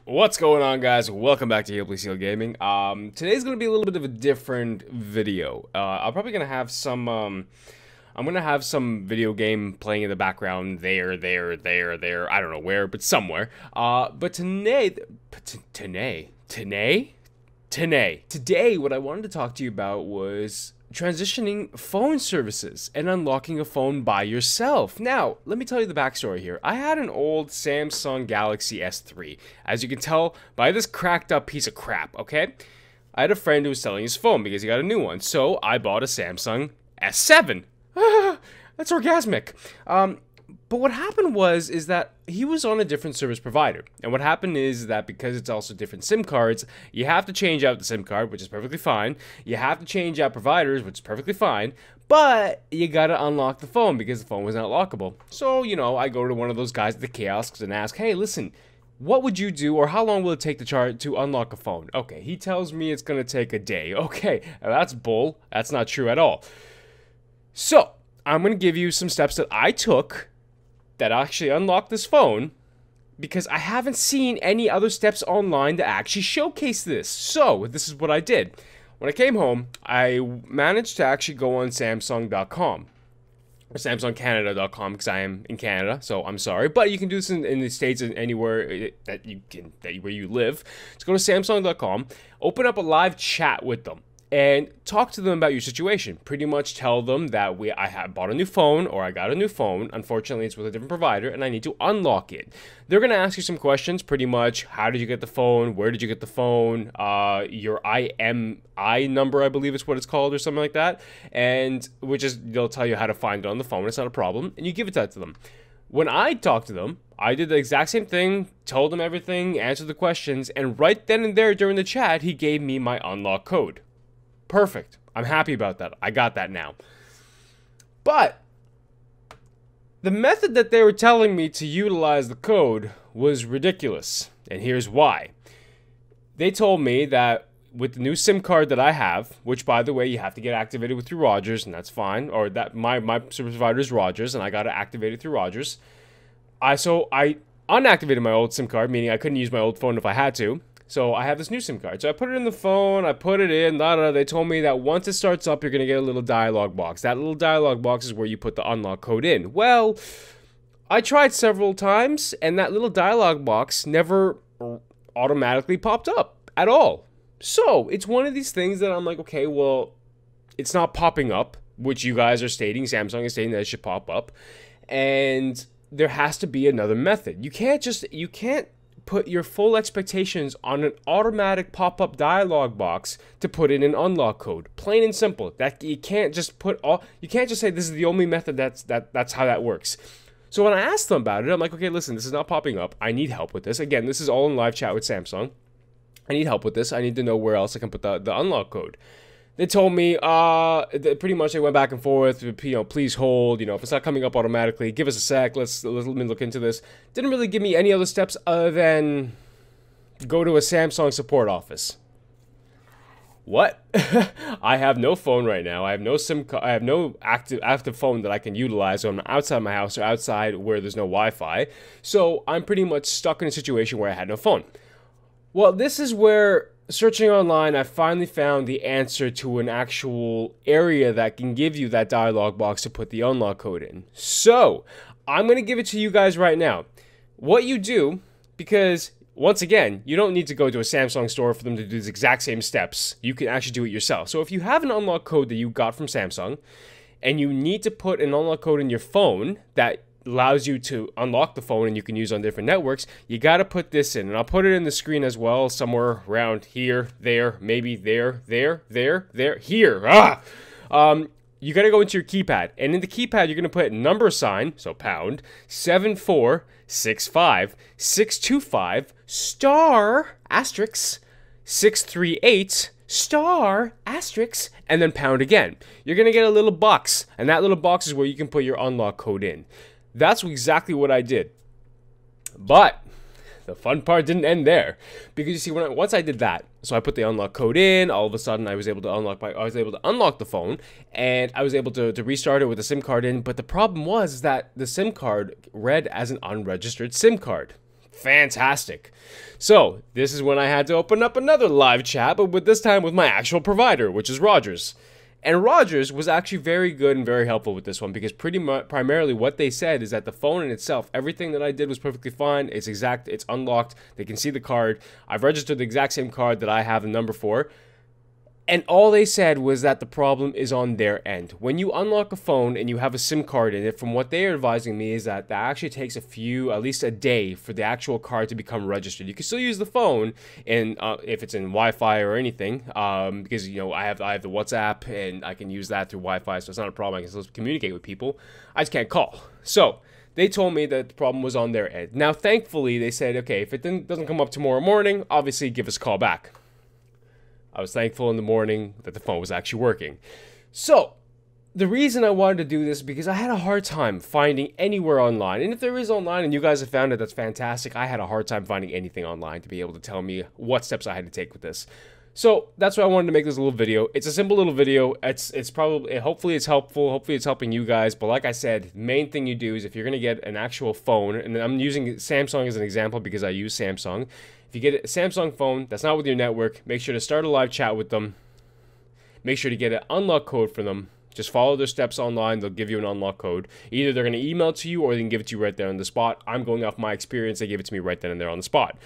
What's going on, guys? Welcome back to HeelPlaySteel Gaming. Today's gonna be a little bit of a different video. I'm probably gonna have some I'm gonna have some video game playing in the background there. I don't know where, but somewhere. But today, what I wanted to talk to you about was transitioning phone services and unlocking a phone by yourself. Now, let me tell you the backstory here. I had an old Samsung Galaxy S3, as you can tell by this cracked up piece of crap, okay? I had a friend who was selling his phone because he got a new one, so I bought a Samsung S7. That's orgasmic. But what happened is that he was on a different service provider. And what happened is that because it's also different SIM cards, you have to change out the SIM card, which is perfectly fine. You have to change out providers, which is perfectly fine. But you gotta unlock the phone because the phone was not lockable. So, I go to one of those guys at the kiosks and ask, hey, listen, what would you do or how long will it take to unlock a phone? Okay, he tells me it's gonna take a day. Okay, that's bull. That's not true at all. So, I'm gonna give you some steps that I took that actually unlocked this phone because I haven't seen any other steps online that actually showcase this. So this is what I did. When I came home, I managed to actually go on Samsung.com or SamsungCanada.com because I am in Canada, so I'm sorry, but you can do this in the States and anywhere where you live. So go to Samsung.com, open up a live chat with them, and talk to them about your situation. Pretty much tell them that I have bought a new phone or I got a new phone. Unfortunately, it's with a different provider and I need to unlock it. They're going to ask you some questions, pretty much. How did you get the phone? Where did you get the phone? Your IMI number, I believe is what it's called or something like that. And they'll tell you how to find it on the phone. It's not a problem. And you give it to them. When I talked to them, I did the exact same thing, told them everything, answered the questions, and right then and there during the chat, he gave me my unlock code. Perfect. I'm happy about that. I got that now. But the method that they were telling me to utilize the code was ridiculous. And here's why. They told me that with the new SIM card that I have, which by the way, you have to get activated with through Rogers, and that's fine. Or that my service provider is Rogers, and I got to activate it through Rogers. I unactivated my old SIM card, meaning I couldn't use my old phone if I had to. So I have this new SIM card. So I put it in the phone, I put it in, They told me that once it starts up, you're going to get a little dialog box. That little dialog box is where you put the unlock code in. Well, I tried several times, and that little dialog box never automatically popped up at all. So it's one of these things that I'm like, okay, well, it's not popping up, which you guys are stating, Samsung is stating that it should pop up. And there has to be another method. You can't put your full expectations on an automatic pop-up dialog box to put in an unlock code. Plain and simple. That you can't just say this is the only method that's how that works. So when I asked them about it, I'm like, okay, listen, this is not popping up. I need help with this. Again, this is all in live chat with Samsung. I need help with this. I need to know where else I can put the unlock code. They told me, pretty much they went back and forth, please hold, if it's not coming up automatically, give us a sec, let me look into this. Didn't really give me any other steps other than go to a Samsung support office. What? I have no phone right now. I have no SIM card. I have no active phone that I can utilize when I'm outside my house or outside where there's no Wi-Fi. So I'm pretty much stuck in a situation where I had no phone. Well, this is where, searching online, I finally found the answer to an actual area that can give you that dialog box to put the unlock code in. So, I'm going to give it to you guys right now. What you do, because, once again, you don't need to go to a Samsung store for them to do these exact same steps. You can actually do it yourself. So, if you have an unlock code that you got from Samsung, and you need to put an unlock code in your phone that allows you to unlock the phone and you can use on different networks, you got to put this in. And I'll put it in the screen as well, somewhere around here, there, maybe there, here. You got to go into your keypad. And in the keypad, you're going to put number sign, so pound, 7465625 star asterisk 638 star asterisk and then pound again. You're going to get a little box, and that little box is where you can put your unlock code in. That's exactly what I did. But the fun part didn't end there, because you see, once I did that, so I put the unlock code in, all of a sudden I was able to unlock the phone, and I was able to restart it with the SIM card in. But the problem was that the SIM card read as an unregistered SIM card. Fantastic. So, this is when I had to open up another live chat, but with this time with my actual provider, which is Rogers. And Rogers was actually very good and very helpful with this one because primarily what they said is that the phone in itself, everything that I did was perfectly fine. It's unlocked. They can see the card. I've registered the exact same card that I have the number for. And all they said was that the problem is on their end. When you unlock a phone and you have a SIM card in it, from what they are advising me is that actually takes at least a day for the actual card to become registered. You can still use the phone, and if it's in Wi-Fi or anything, because I have the WhatsApp and I can use that through Wi-Fi, so it's not a problem. I can still communicate with people. I just can't call. So they told me that the problem was on their end. Now, thankfully, they said, okay, if it doesn't come up tomorrow morning, obviously give us a call back. I was thankful in the morning that the phone was actually working. So, the reason I wanted to do this is because I had a hard time finding anywhere online. And if there is online and you guys have found it, that's fantastic. I had a hard time finding anything online to be able to tell me what steps I had to take with this. So, that's why I wanted to make this little video. It's a simple little video. It's probably, hopefully it's helpful. Hopefully it's helping you guys. But like I said, the main thing you do is if you're going to get an actual phone, and I'm using Samsung as an example because I use Samsung. If you get a Samsung phone that's not with your network, make sure to start a live chat with them. Make sure to get an unlock code from them. Just follow their steps online. They'll give you an unlock code. Either they're going to email it to you or they can give it to you right there on the spot. I'm going off my experience. They give it to me right then and there on the spot.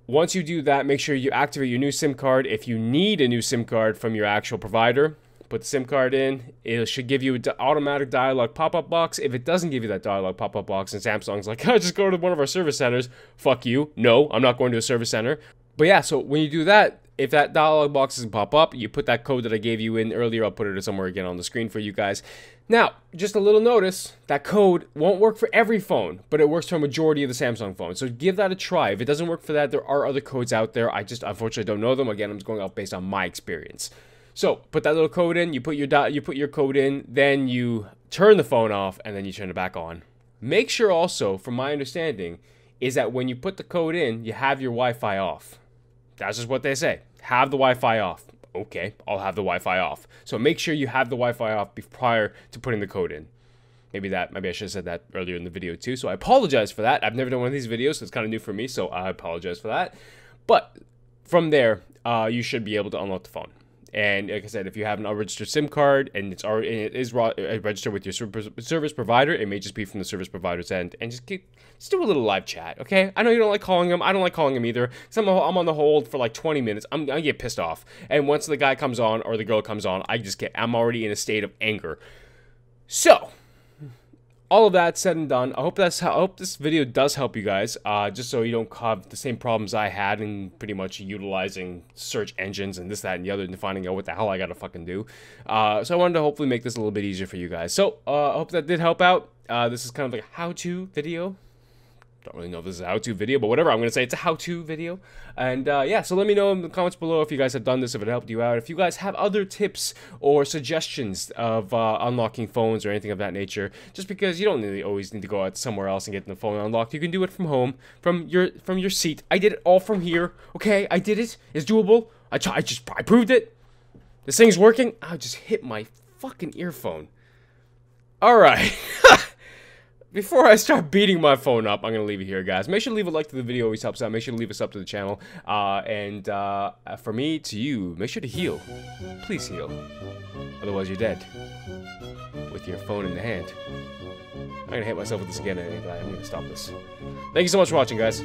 Once you do that, make sure you activate your new SIM card. If you need a new SIM card from your actual provider, put the SIM card in. It should give you an automatic dialog pop-up box. If it doesn't give you that dialog pop-up box and Samsung's like, oh, just go to one of our service centers. Fuck you. No, I'm not going to a service center. But yeah, so when you do that, if that dialog box doesn't pop up, you put that code that I gave you in earlier. I'll put it somewhere again on the screen for you guys. Now, just a little notice, that code won't work for every phone, but it works for a majority of the Samsung phones. So give that a try. If it doesn't work for that, there are other codes out there. I just unfortunately don't know them. Again, I'm just going out based on my experience. So put that little code in, you put your code in, then you turn the phone off, and then you turn it back on. Make sure also, from my understanding, is that when you put the code in, you have your Wi-Fi off. That's just what they say. Have the Wi-Fi off. Okay, I'll have the Wi-Fi off. So make sure you have the Wi-Fi off prior to putting the code in. Maybe I should have said that earlier in the video too, so I apologize for that. I've never done one of these videos, so it's kind of new for me, so I apologize for that. But from there, you should be able to unlock the phone. And like I said, if you have an unregistered SIM card and it is registered with your service provider, it may just be from the service provider's end. And just do a little live chat, okay? I know you don't like calling them. I don't like calling them either. Because I'm on the hold for like 20 minutes. I get pissed off. And once the guy comes on or the girl comes on, I'm already in a state of anger. So, all of that said and done, I hope this video does help you guys, just so you don't have the same problems I had in pretty much utilizing search engines and this, that, and the other, and finding out what the hell I gotta fucking do. So I wanted to hopefully make this a little bit easier for you guys. So, I hope that did help out. This is kind of like a how-to video. Don't really know if this is a how-to video, but whatever, I'm going to say it's a how-to video. And yeah, so let me know in the comments below if you guys have done this, if it helped you out. If you guys have other tips or suggestions of unlocking phones or anything of that nature, just because you don't really always need to go out somewhere else and get the phone unlocked. You can do it from home, from your seat. I did it all from here, okay? I did it. It's doable. I proved it. This thing's working. I just hit my fucking earphone. All right. Before I start beating my phone up, I'm going to leave it here, guys. Make sure to leave a like to the video. Always helps out. Make sure to leave a sub to the channel. For me, to you, make sure to heal. Please heal. Otherwise, you're dead. With your phone in the hand. I'm going to hit myself with this again. I'm going to stop this. Thank you so much for watching, guys.